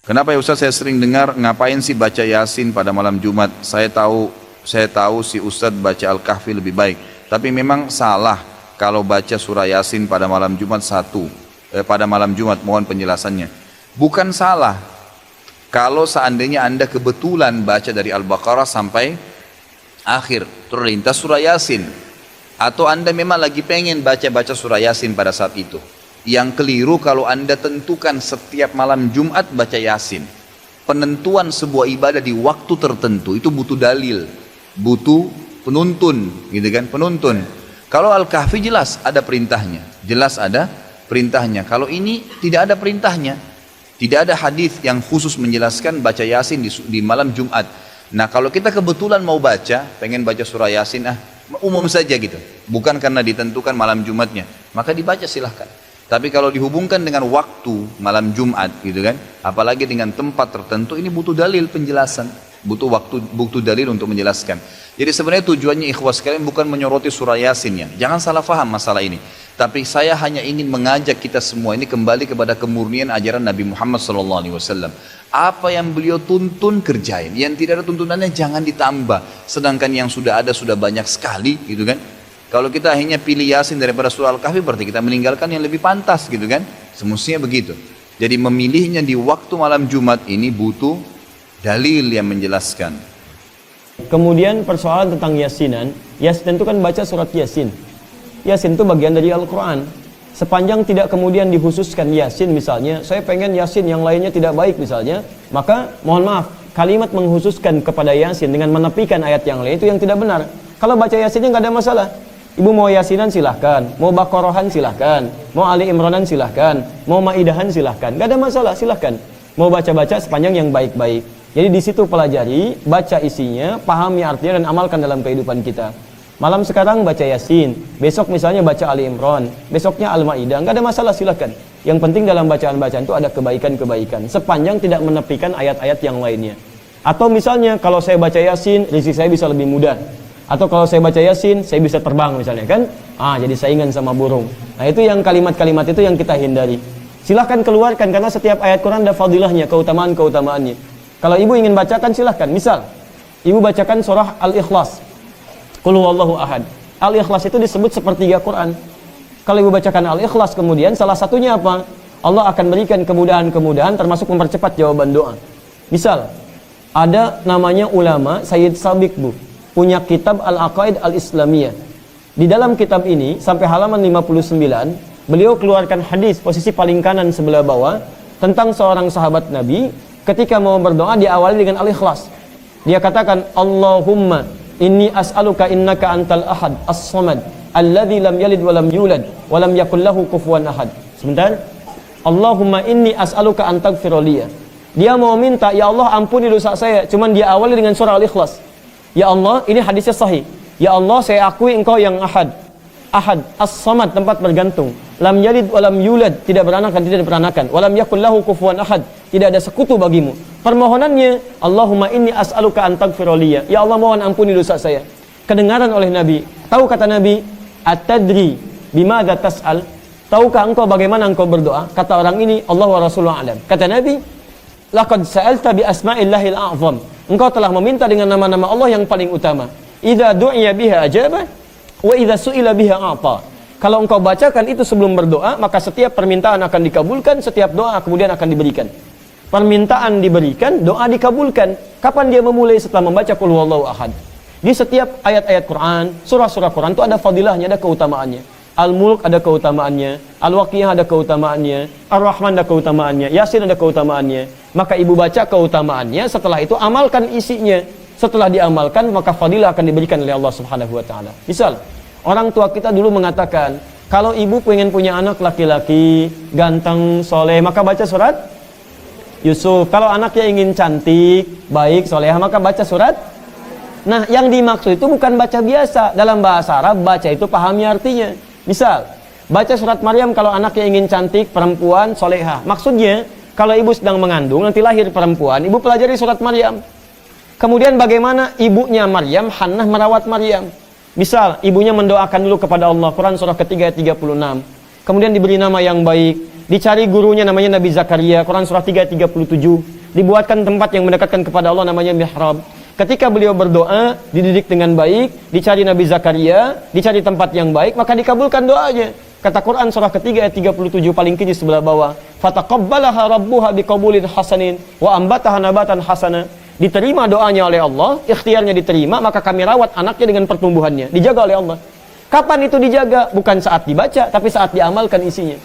Kenapa ya Ustaz, saya sering dengar ngapain sih baca Yasin pada malam Jumat? Saya tahu si Ustaz baca Al-Kahfi lebih baik. Tapi memang salah kalau baca surah Yasin pada malam Jumat pada malam Jumat, mohon penjelasannya. Bukan salah kalau seandainya Anda kebetulan baca dari Al-Baqarah sampai akhir terlintas surah Yasin, atau Anda memang lagi pengen baca surah Yasin pada saat itu. Yang keliru kalau Anda tentukan setiap malam Jumat baca Yasin. Penentuan sebuah ibadah di waktu tertentu itu butuh dalil, butuh penuntun, gitu kan? Penuntun. Kalau Al-Kahfi jelas ada perintahnya, Kalau ini tidak ada perintahnya, tidak ada hadis yang khusus menjelaskan baca Yasin di malam Jumat. Nah, kalau kita kebetulan mau baca, pengen baca surah Yasin, umum saja gitu, bukan karena ditentukan malam Jumatnya, maka dibaca silahkan. Tapi kalau dihubungkan dengan waktu malam Jumat gitu kan, apalagi dengan tempat tertentu, ini butuh dalil penjelasan, butuh dalil untuk menjelaskan. Jadi sebenarnya tujuannya ikhwas sekalian bukan menyoroti surah Yasinnya, jangan salah faham masalah ini. Tapi saya hanya ingin mengajak kita semua ini kembali kepada kemurnian ajaran Nabi Muhammad SAW. Apa yang beliau tuntun kerjain, yang tidak ada tuntunannya jangan ditambah. Sedangkan yang sudah ada sudah banyak sekali gitu kan. Kalau kita hanya pilih Yasin daripada surah Al-Kahfi, berarti kita meninggalkan yang lebih pantas gitu kan. Semestinya begitu. Jadi memilihnya di waktu malam Jumat ini butuh dalil yang menjelaskan. Kemudian persoalan tentang Yasinan. Yasin itu kan baca surat Yasin. Yasin itu bagian dari Al-Quran. Sepanjang tidak kemudian dikhususkan Yasin misalnya, saya pengen Yasin yang lainnya tidak baik misalnya, maka mohon maaf, kalimat mengkhususkan kepada Yasin dengan menepikan ayat yang lain itu yang tidak benar. Kalau baca Yasinnya nggak ada masalah. Ibu mau Yasinan silahkan, mau Baqarahan silahkan, mau Ali Imranan silahkan, mau Maidahan silahkan, nggak ada masalah, silahkan. Mau baca-baca sepanjang yang baik-baik. Jadi di situ pelajari, baca isinya, pahami artinya dan amalkan dalam kehidupan kita. Malam sekarang baca Yasin, besok misalnya baca Ali Imran, besoknya Al-Maidah, nggak ada masalah, silahkan. Yang penting dalam bacaan-bacaan itu ada kebaikan-kebaikan, sepanjang tidak menepikan ayat-ayat yang lainnya. Atau misalnya kalau saya baca Yasin, rezeki saya bisa lebih mudah. Atau kalau saya baca Yasin, saya bisa terbang misalnya kan. Jadi saingan sama burung. Nah itu yang kalimat-kalimat itu yang kita hindari. Silahkan keluarkan karena setiap ayat Quran ada fadilahnya, keutamaan-keutamaannya. Kalau ibu ingin bacakan silahkan. Misal, ibu bacakan surah Al-Ikhlas. Qul huwallahu ahad. Al-Ikhlas itu disebut sepertiga Quran. Kalau ibu bacakan Al-Ikhlas kemudian salah satunya apa? Allah akan berikan kemudahan-kemudahan termasuk mempercepat jawaban doa. Misal, ada namanya ulama Sayyid Sabiq punya kitab Al-Aqaid Al-Islamiyah. Di dalam kitab ini sampai halaman 59, beliau keluarkan hadis posisi paling kanan sebelah bawah tentang seorang sahabat Nabi ketika mau berdoa diawali dengan Al-Ikhlas. Dia katakan, Allahumma inni as'aluka innaka antal ahad as-samad alladzi lam yalid wa lam yulad wa lam yakul lahu kufuwan ahad. Sebentar. Allahumma inni as'aluka an taghfira li. Dia mau minta, ya Allah ampuni dosa saya, cuman dia awali dengan surah Al-Ikhlas. Ya Allah, ini hadisnya sahih. Ya Allah, saya akui engkau yang ahad. Ahad, as-samad, tempat bergantung. Lam yalid wa lam yulad, tidak beranak dan tidak diperanakan. Wa lam yakul lahu kufuwan ahad, tidak ada sekutu bagimu. Permohonannya, Allahumma inni as'aluka an taghfira li. Ya Allah, mohon ampuni dosa saya. Kedengaran oleh Nabi. Tahu kata Nabi, "Atadri bimadza tas'al?" Tahukah engkau bagaimana engkau berdoa? Kata orang ini, Allah wa Rasulullah alam. Kata Nabi, "Laqad sa'alta bi asma'illahil a'zam." Engkau telah meminta dengan nama-nama Allah yang paling utama. Idza du'iya biha ajaba wa idza su'ila biha a'ta. Kalau engkau bacakan itu sebelum berdoa, maka setiap permintaan akan dikabulkan, setiap doa kemudian akan diberikan. Permintaan diberikan, doa dikabulkan. Kapan dia memulai? Setelah membaca Qul huwallahu ahad. Di setiap ayat-ayat Quran, surah-surah Quran itu ada fadilahnya, ada keutamaannya. Al-Mulk ada keutamaannya, Al-Waqiah ada keutamaannya, Ar-Rahman ada keutamaannya, Yasin ada keutamaannya. Maka ibu baca keutamaannya, setelah itu amalkan isinya. Setelah diamalkan, maka fadilah akan diberikan oleh Allah Subhanahu wa taala. Misal, orang tua kita dulu mengatakan, kalau ibu pengen punya anak laki-laki, ganteng, soleh, maka baca surat Yusuf. Kalau anaknya ingin cantik, baik, soleh, maka baca surat. Nah, yang dimaksud itu bukan baca biasa. Dalam bahasa Arab, baca itu pahami artinya. Misal, baca surat Maryam kalau anaknya ingin cantik, perempuan, solehah. Maksudnya, kalau ibu sedang mengandung, nanti lahir perempuan, ibu pelajari surat Maryam. Kemudian bagaimana ibunya Maryam, Hannah merawat Maryam. Misal, ibunya mendoakan dulu kepada Allah, Quran surah ketiga ayat 36. Kemudian diberi nama yang baik, Dicari gurunya namanya Nabi Zakaria, Quran surah 3 ayat 37. Dibuatkan tempat yang mendekatkan kepada Allah namanya mihrab. Ketika beliau berdoa, dididik dengan baik, dicari Nabi Zakaria, dicari tempat yang baik, maka dikabulkan doanya. Kata Quran surah ketiga ayat 37 paling kiri sebelah bawah, fataqabbalaha rabbuha biqabulin hasanin wa ambataha nabatan hasana. Diterima doanya oleh Allah, ikhtiarnya diterima, maka kami rawat anaknya dengan pertumbuhannya, dijaga oleh Allah. Kapan itu dijaga? Bukan saat dibaca, tapi saat diamalkan isinya.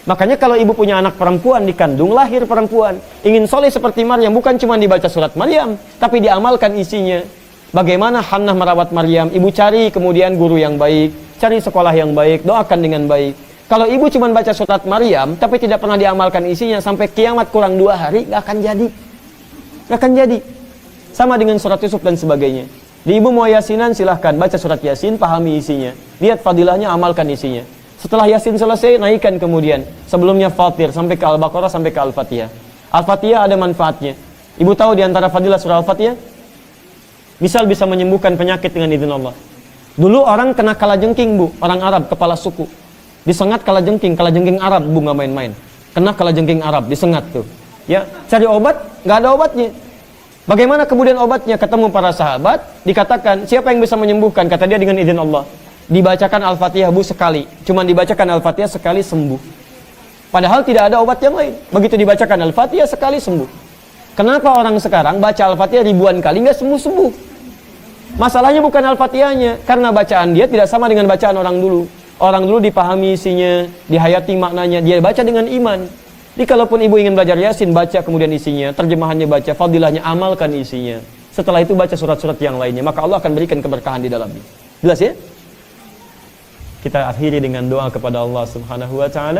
Makanya kalau ibu punya anak perempuan dikandung, lahir perempuan, ingin soleh seperti Maryam, bukan cuma dibaca surat Maryam, tapi diamalkan isinya. Bagaimana Hannah merawat Maryam? Ibu cari kemudian guru yang baik, cari sekolah yang baik, doakan dengan baik. Kalau ibu cuma baca surat Maryam, tapi tidak pernah diamalkan isinya, sampai kiamat kurang 2 hari, gak akan jadi. Gak akan jadi. Sama dengan surat Yusuf dan sebagainya. Di ibu mau yasinan, silahkan baca surat Yasin, pahami isinya. Lihat fadilahnya, amalkan isinya. Setelah Yasin selesai, naikkan kemudian. Sebelumnya Fatir, sampai ke Al-Baqarah, sampai ke Al-Fatihah. Al-Fatihah ada manfaatnya. Ibu tahu di antara fadilah surah Al-Fatihah? Misal bisa menyembuhkan penyakit dengan izin Allah. Dulu orang kena kalajengking, Bu. Orang Arab, kepala suku. Disengat kalajengking Arab, Bu, nggak main-main. Kena kalajengking Arab, disengat tuh. Ya, cari obat, nggak ada obatnya. Bagaimana kemudian obatnya? Ketemu para sahabat, dikatakan, siapa yang bisa menyembuhkan? Kata dia, dengan izin Allah. Dibacakan Al-Fatihah, Bu, sekali. Cuman dibacakan Al-Fatihah sekali, sembuh. Padahal tidak ada obat yang lain. Begitu dibacakan Al-Fatihah sekali, sembuh. Kenapa orang sekarang baca Al-Fatihah ribuan kali nggak sembuh-sembuh? Masalahnya bukan Al-Fatihahnya, karena bacaan dia tidak sama dengan bacaan orang dulu. Orang dulu dipahami isinya, dihayati maknanya, dia baca dengan iman. Jadi kalaupun ibu ingin belajar Yasin, baca kemudian isinya, terjemahannya baca, fadilahnya amalkan isinya. Setelah itu baca surat-surat yang lainnya, maka Allah akan berikan keberkahan di dalamnya. Jelas ya? Kita akhiri dengan doa kepada Allah Subhanahu wa taala.